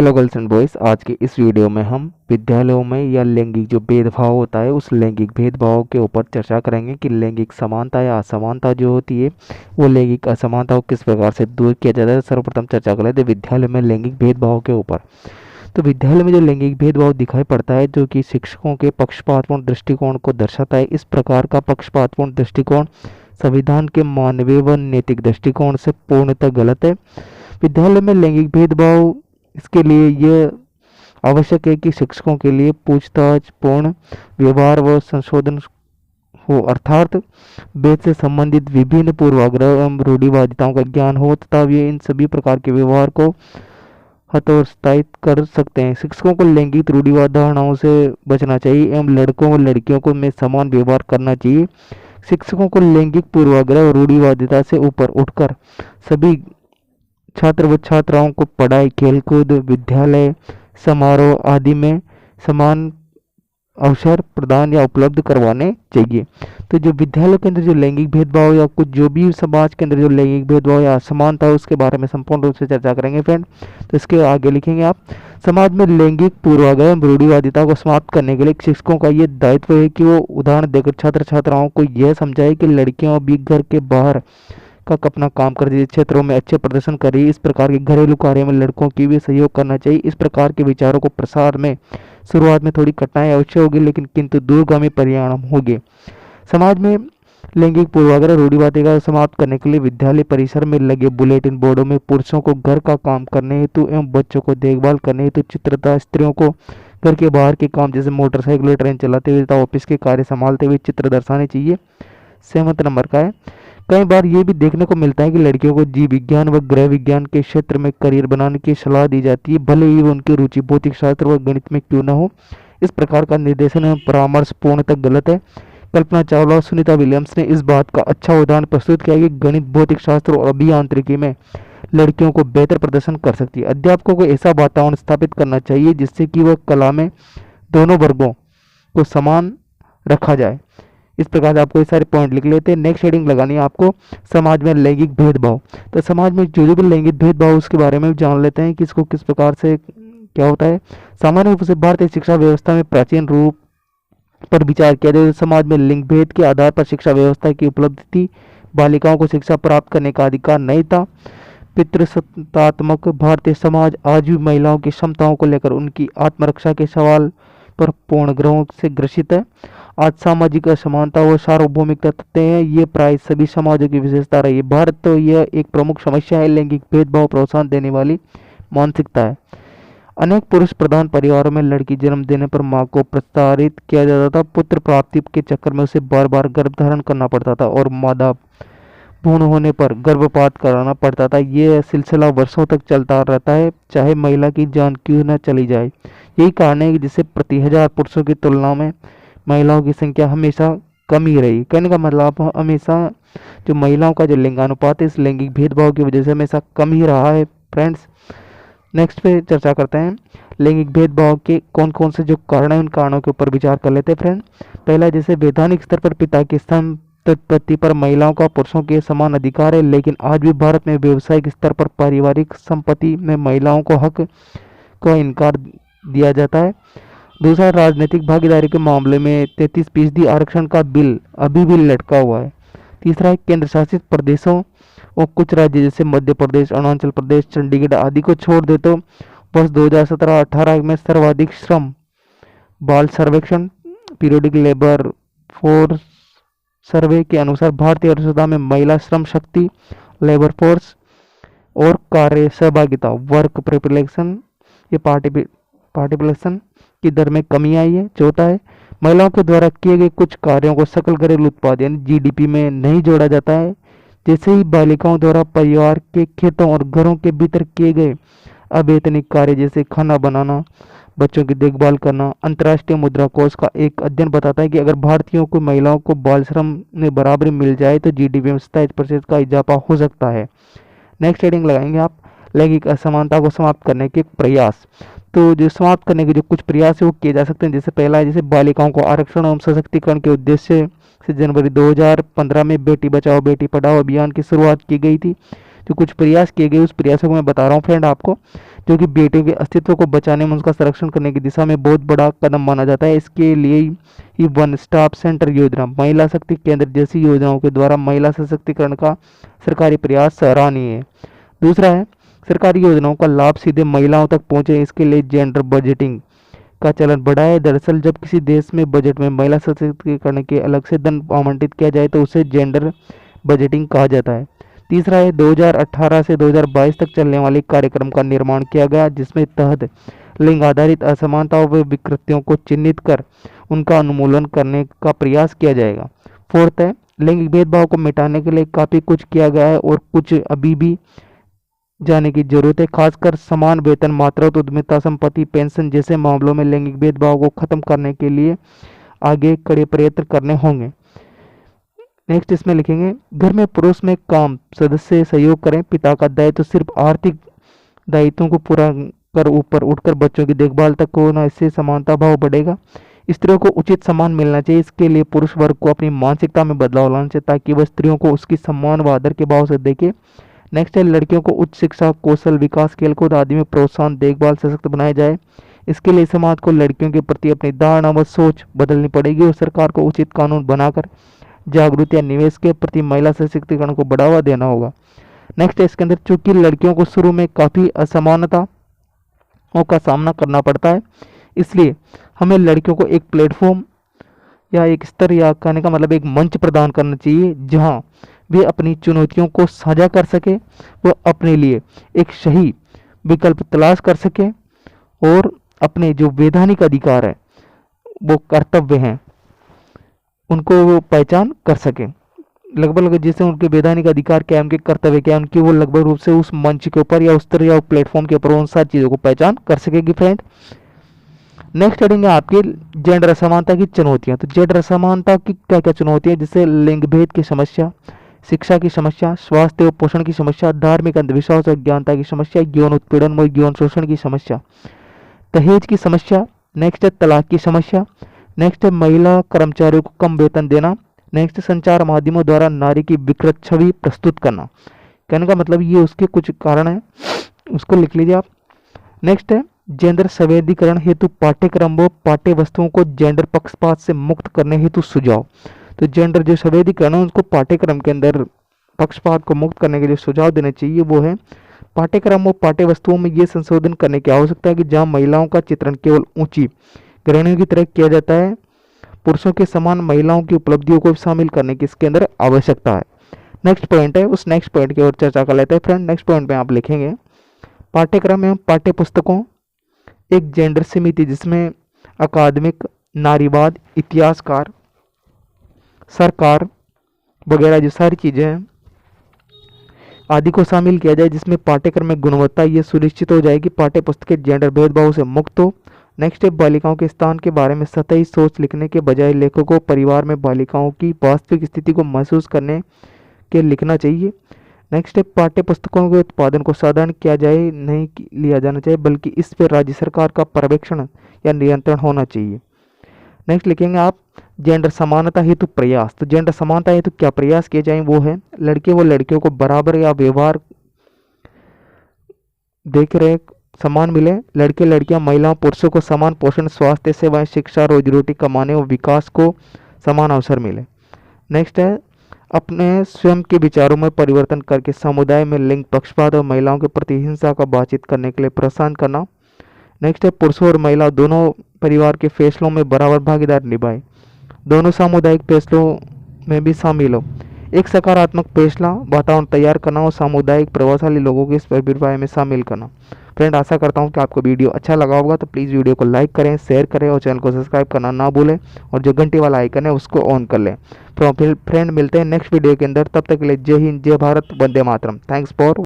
Hello girls and boys, आज के इस वीडियो में हम विद्यालयों में या लैंगिक जो भेदभाव होता है उस लैंगिक भेदभाव के ऊपर चर्चा करेंगे कि लैंगिक समानता या असमानता जो होती है वो लैंगिक असमानता को किस प्रकार से दूर किया जाता है। सर्वप्रथम चर्चा कर लेते हैं विद्यालय में लैंगिक भेदभाव के ऊपर। तो विद्यालय में जो लैंगिक भेदभाव दिखाई पड़ता है जो कि शिक्षकों के पक्षपातपूर्ण दृष्टिकोण को दर्शाता है। इस प्रकार का पक्षपातपूर्ण दृष्टिकोण संविधान के मानवीय व नैतिक दृष्टिकोण से पूर्णतः गलत है। विद्यालय में लैंगिक भेदभाव इसके लिए यह आवश्यक है कि शिक्षकों के लिए पूछताछ पूर्ण व्यवहार व संशोधन हो, अर्थात वेद से संबंधित विभिन्न पूर्वाग्रह एवं रूढ़िवादिताओं का ज्ञान हो तथा वे इन सभी प्रकार के व्यवहार को हतोत्साहित कर सकते हैं। शिक्षकों को लैंगिक रूढ़िवाद धारणाओं से बचना चाहिए एवं लड़कों व लड़कियों को में समान व्यवहार करना चाहिए। शिक्षकों को लैंगिक पूर्वाग्रह और रूढ़िवादिता से ऊपर उठकर सभी छात्र व छात्राओं को पढ़ाई, खेलकूद, विद्यालय, समारोह आदि में समान अवसर प्रदान या उपलब्ध करवाने चाहिए। तो जो विद्यालय के अंदर जो लैंगिक भेदभाव या कुछ जो भी समाज के अंदर जो लैंगिक भेदभाव या असमानता है उसके बारे में संपूर्ण रूप से चर्चा करेंगे फ्रेंड। तो इसके आगे लिखेंगे आप, समाज में लैंगिक पूर्वाग्रह रूढ़िवादिता को समाप्त करने के लिए शिक्षकों का ये दायित्व है कि वो उदाहरण देकर छात्र छात्राओं को यह समझाए कि लड़कियां भी घर के बाहर का अपना काम कर दीजिए, क्षेत्रों में अच्छे प्रदर्शन करिए। इस प्रकार के घरेलू कार्यों में लड़कों की भी सहयोग करना चाहिए। इस प्रकार के विचारों को प्रसार में शुरुआत में थोड़ी कठिनाई अवश्य होगी लेकिन किंतु दूरगामी परिणाम होंगे। समाज में लैंगिक पूर्वाग्रह रूढ़िवादिता को समाप्त करने के लिए विद्यालय परिसर में लगे बुलेटिन बोर्डों में पुरुषों को घर का काम करने हेतु एवं बच्चों को देखभाल करने हेतु चित्रता, स्त्रियों को घर के बाहर के काम जैसे मोटरसाइकिल, ट्रेन चलाते हुए तथा ऑफिस के कार्य संभालते हुए चित्र दर्शाने चाहिए। 7 नंबर का है, कई बार ये भी देखने को मिलता है कि लड़कियों को जीव विज्ञान व गृह विज्ञान के क्षेत्र में करियर बनाने की सलाह दी जाती है, भले ही उनकी रुचि भौतिक शास्त्र व गणित में क्यों न हो। इस प्रकार का निर्देशन एवं परामर्श पूर्णतः गलत है। कल्पना चावला और सुनीता विलियम्स ने इस बात का अच्छा उदाहरण प्रस्तुत किया कि गणित, भौतिक शास्त्र और अभियांत्रिकी में लड़कियों को बेहतर प्रदर्शन कर सकती है। अध्यापकों को ऐसा वातावरण स्थापित करना चाहिए जिससे कि वह कला में दोनों वर्गों को समान रखा जाए। इस प्रकार से आपको ये सारे पॉइंट लिख लेते हैं। नेक्स्ट हेडिंग लगानी है आपको, समाज में लैंगिक भेदभाव। तो समाज में जो भी लैंगिक भेदभाव उसके बारे में जान लेते हैं कि इसको किस प्रकार से क्या होता है। सामान्य रूप से भारतीय शिक्षा व्यवस्था में प्राचीन रूप पर विचार किया जाए। समाज में लिंग भेद के आधार पर शिक्षा व्यवस्था की उपलब्धि थी। बालिकाओं को शिक्षा प्राप्त करने का अधिकार नहीं था। पितृसत्तात्मक भारतीय समाज आज भी महिलाओं की क्षमताओं को लेकर उनकी आत्मरक्षा के सवाल पर पूर्ण ग्रहों से ग्रसित है। आज सामाजिक असमानता व सार्वभौमिकता तथ्य है, ये प्राय सभी समाजों की विशेषता रही है। भारत तो यह एक प्रमुख समस्या है। लैंगिक भेदभाव प्रोत्साहन देने वाली मानसिकता है। अनेक पुरुष प्रधान परिवारों में लड़की जन्म देने पर मां को प्रताड़ित किया जाता था। पुत्र प्राप्ति के चक्कर में उसे बार बार गर्भ धारण करना पड़ता था और मादा भ्रूण होने पर गर्भपात कराना पड़ता था। यह सिलसिला वर्षों तक चलता रहता है, चाहे महिला की जान क्यों न चली जाए। यही कारण है कि जिससे प्रति 1000 पुरुषों की तुलना में महिलाओं की संख्या हमेशा कम ही रही। कहने का मतलब हमेशा जो महिलाओं का जो लिंगानुपात है इस लैंगिक भेदभाव की वजह से हमेशा कम ही रहा है फ्रेंड्स। नेक्स्ट पे चर्चा करते हैं लैंगिक भेदभाव के कौन कौन से जो कारण है उन कारणों के ऊपर विचार कर लेते हैं फ्रेंड। पहला, जैसे वैधानिक स्तर पर पिता के संपत्ति पर महिलाओं का पुरुषों के समान अधिकार है, लेकिन आज भी भारत में व्यावसायिक स्तर पर पारिवारिक संपत्ति में महिलाओं को हक का इनकार दिया जाता है। दूसरा, राजनीतिक भागीदारी के मामले में 33% आरक्षण का बिल अभी भी लटका हुआ है। तीसरा है, केंद्र शासित प्रदेशों और कुछ राज्य जैसे मध्य प्रदेश, अरुणाचल प्रदेश, चंडीगढ़ आदि को छोड़ दे तो वर्ष 2017-18 में सर्वाधिक श्रम बाल सर्वेक्षण पीरियोडिक लेबर फोर्स सर्वे के अनुसार भारतीय अर्थव्यवस्था में महिला श्रम शक्ति, लेबर फोर्स और कार्य सहभागिता वर्क प्रिपलेशन ये पार्टिसिपेशन की दर में कमी आई है। चौथा है, महिलाओं के द्वारा किए गए कुछ कार्यों को सकल घरेलू उत्पाद यानी जीडीपी में नहीं जोड़ा जाता है। जैसे ही बालिकाओं द्वारा परिवार के खेतों और घरों के भीतर किए गए अवैतनिक कार्य जैसे खाना बनाना, बच्चों की देखभाल करना। अंतर्राष्ट्रीय मुद्रा कोष का एक अध्ययन बताता है कि अगर भारतीयों को महिलाओं को बाल श्रम में बराबरी मिल जाए तो जीडीपी में 27% का इजाफा हो सकता है। नेक्स्ट हेडिंग लगाएंगे आप, लैंगिक असमानता को समाप्त करने के प्रयास। तो जो समाप्त करने के जो कुछ प्रयास है वो किए जा सकते हैं। जैसे पहला है, जैसे बालिकाओं को आरक्षण एवं सशक्तिकरण के उद्देश्य से जनवरी 2015 में बेटी बचाओ बेटी पढ़ाओ अभियान की शुरुआत की गई थी। जो कुछ प्रयास किए गए उस प्रयासों को मैं बता रहा हूँ फ्रेंड आपको, जो कि बेटियों के अस्तित्व को बचाने में उनका संरक्षण करने की दिशा में बहुत बड़ा कदम माना जाता है। इसके लिए ही वन स्टॉप सेंटर योजना, महिला शक्ति केंद्र जैसी योजनाओं के द्वारा महिला सशक्तिकरण का सरकारी प्रयास सराहनीय है। दूसरा है सरकारी योजनाओं का लाभ सीधे महिलाओं तक पहुंचे, इसके लिए जेंडर बजटिंग का चलन बढ़ा है। दरअसल जब किसी देश में बजट में महिला सशक्तिकरण के अलग से धन आवंटित किया जाए तो उसे जेंडर बजटिंग कहा जाता है। तीसरा है 2018 से 2022 तक चलने वाले कार्यक्रम का निर्माण किया गया, जिसमें तहत लिंग आधारित असमानताओं व विकृतियों को चिन्हित कर उनका उन्मूलन करने का प्रयास किया जाएगा। फोर्थ है लैंगिक भेदभाव को मिटाने के लिए काफ़ी कुछ किया गया है और कुछ अभी भी जाने की जरूरत है। खासकर समान वेतन, मातृत्व, उद्यमिता, संपत्ति, पेंशन जैसे मामलों में लैंगिक भेदभाव को खत्म करने के लिए आगे कड़े प्रयत्न करने होंगे। नेक्स्ट इसमें लिखेंगे घर में पुरुष में काम सदस्य सहयोग करें। पिता का दायित्व तो सिर्फ आर्थिक दायित्वों को पूरा कर ऊपर उठकर बच्चों की देखभाल तक होना, इससे समानता भाव बढ़ेगा। स्त्रियों को उचित सम्मान मिलना चाहिए। इसके लिए पुरुष वर्ग को अपनी मानसिकता में बदलाव लाना चाहिए ताकि वह स्त्रियों को उसकी सम्मान व आदर के भाव से देखे। नेक्स्ट है लड़कियों को उच्च शिक्षा, कौशल विकास, खेलकूद आदि में प्रोत्साहन, देखभाल सशक्त बनाया जाए। इसके लिए समाज को लड़कियों के प्रति अपनी धारणा व सोच बदलनी पड़ेगी और सरकार को उचित कानून बनाकर जागरूकता या निवेश के प्रति महिला सशक्तिकरण को बढ़ावा देना होगा। नेक्स्ट है इसके अंदर चूंकि लड़कियों को शुरू में काफ़ी असमानताओं का सामना करना पड़ता है, इसलिए हमें लड़कियों को एक प्लेटफॉर्म या एक स्तर या कहने का मतलब एक मंच प्रदान करना चाहिए जहां वे अपनी चुनौतियों को साझा कर सके, वो अपने लिए एक सही विकल्प तलाश कर सके और अपने जो वैधानिक अधिकार है वो कर्तव्य हैं उनको वो पहचान कर सके। लगभग जैसे उनके वैधानिक अधिकार क्या है, उनके कर्तव्य क्या है, उनकी वो लगभग रूप से उस मंच के ऊपर या उस तरह या प्लेटफॉर्म के ऊपर उन सारी चीज़ों को पहचान कर सकेगी फ्रेंड। नेक्स्ट हेडिंग है आपकी जेंडर असमानता की चुनौतियां। तो जेंडर असमानता की क्या क्या चुनौतियां, जैसे लिंग भेद की समस्या, शिक्षा की समस्या, स्वास्थ्य और पोषण की समस्या, धार्मिक अंधविश्वास और अज्ञानता की समस्या, यौन उत्पीड़न और यौन शोषण की समस्या, दहेज की समस्या, नेक्स्ट है तलाक की समस्या, नेक्स्ट है महिला कर्मचारियों को कम वेतन देना, नेक्स्ट संचार माध्यमों द्वारा नारी की विकृत छवि प्रस्तुत करना। कहने का मतलब ये उसके कुछ कारण है, उसको लिख लीजिए आप। नेक्स्ट है जेंडर संवेदीकरण हेतु पाठ्यक्रम व पाठ्य वस्तुओं को जेंडर पक्षपात से मुक्त करने हेतु सुझाव। तो जेंडर जो संवेदीकरण है उसको पाठ्यक्रम के अंदर पक्षपात को मुक्त करने के लिए सुझाव देने चाहिए। वो है पाठ्यक्रम और पाठ्य वस्तुओं में ये संशोधन करने की आवश्यकता है कि जहाँ महिलाओं का चित्रण केवल ऊंची गृहिणियों की तरह किया जाता है, पुरुषों के समान महिलाओं की उपलब्धियों को शामिल करने की इसके अंदर आवश्यकता है। नेक्स्ट पॉइंट है, उस नेक्स्ट पॉइंट की ओर चर्चा कर लेते हैं फ्रेंड। नेक्स्ट पॉइंट में आप लिखेंगे पाठ्यक्रम एवं पाठ्य पुस्तकों एक जेंडर समिति जिसमें अकादमिक, नारीवाद, इतिहासकार, सरकार वगैरह जो सारी चीज़ें हैं आदि को शामिल किया जाए, जिसमें पाठ्यक्रम में गुणवत्ता ये सुनिश्चित हो जाए कि पाठ्य पुस्तकें जेंडर भेदभाव से मुक्त हो। नेक्स्ट है बालिकाओं के स्थान के बारे में सतही सोच लिखने के बजाय लेखकों को परिवार में बालिकाओं की वास्तविक स्थिति को महसूस करने के लिखना चाहिए। नेक्स्ट है पाठ्य पुस्तकों के उत्पादन को साधारण किया जाए, नहीं लिया जाना चाहिए, बल्कि इस पर राज्य सरकार का पर्यवेक्षण या नियंत्रण होना चाहिए। नेक्स्ट लिखेंगे आप जेंडर समानता हेतु प्रयास। तो जेंडर समानता हेतु क्या प्रयास किए जाएं, वो है लड़के व लड़कियों को बराबर या व्यवहार देख रेख समान मिले, लड़के लड़कियां महिलाओं पुरुषों को समान पोषण, स्वास्थ्य सेवाएं, शिक्षा, रोजी रोटी कमाने और विकास को समान अवसर मिले। नेक्स्ट है अपने स्वयं के विचारों में परिवर्तन करके समुदाय में लिंग पक्षपात और महिलाओं के प्रति हिंसा का बातचीत करने के लिए प्रोत्साहन करना। नेक्स्ट है पुरुषों और महिला दोनों परिवार के फैसलों में बराबर भागीदारी निभाए, दोनों सामुदायिक फैसलों में भी शामिल हो, एक सकारात्मक फैसला वातावरण तैयार करना और सामुदायिक प्रभावशाली लोगों को इस अभिप्राय में शामिल करना। फ्रेंड आशा करता हूं कि आपको वीडियो अच्छा लगा होगा, तो प्लीज़ वीडियो को लाइक करें, शेयर करें और चैनल को सब्सक्राइब करना ना भूलें और जो घंटी वाला आइकन है उसको ऑन कर लें। तो फिर फ्रेंड मिलते हैं नेक्स्ट वीडियो के अंदर, तब तक के लिए जय हिंद, जय भारत, वंदे मातरम। Thanks for